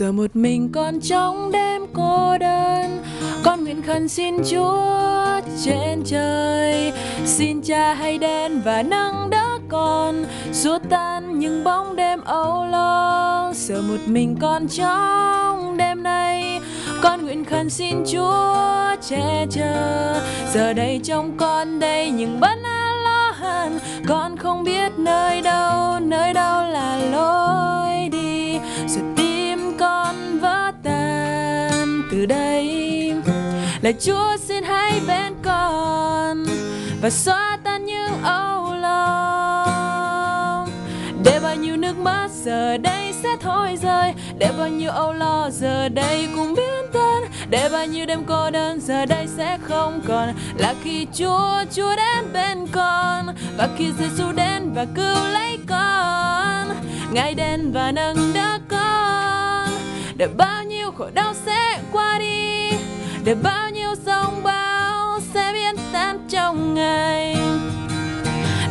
giờ một mình con trong đêm cô đơn. Con nguyện khẩn xin Chúa trên trời, xin Cha hãy đến và nâng đỡ con, xua tan những bóng đêm âu lo. Giờ một mình con trong đêm nay, con nguyện khẩn xin Chúa che chở. Giờ đây trong con đây những bất an lo hờn, con không biết nơi đâu là lối đi. Giờ tim con vỡ tan từ đây, lạy Chúa xin hãy bên con và xóa tan những âu lo. Để bao nhiêu nước mắt giờ đây sẽ thôi rơi, để bao nhiêu âu lo giờ đây cũng biến tan, để bao nhiêu đêm cô đơn giờ đây sẽ không còn. Là khi Chúa đến bên con, và khi Giêsu đến và cứu lấy con, Ngài đến và nâng đỡ con. Để bao nhiêu khổ đau sẽ qua đi, để bao nhiêu sóng bão sẽ biến tan trong Ngài.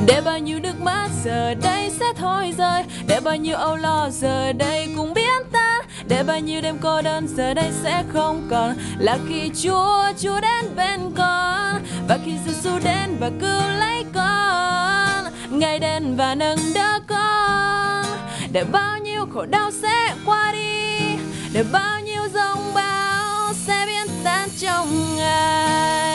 Để bao nhiêu nước mắt giờ đây sẽ thôi rơi, để bao nhiêu âu lo giờ đây cũng biến tan, để bao nhiêu đêm cô đơn giờ đây sẽ không còn. Là khi Chúa đến bên con, và khi Giêsu đến và cứu lấy con, Ngài đến và nâng đỡ con. Để bao nhiêu khổ đau sẽ qua đi, để bao nhiêu giông bão sẽ biến tan trong Ngài.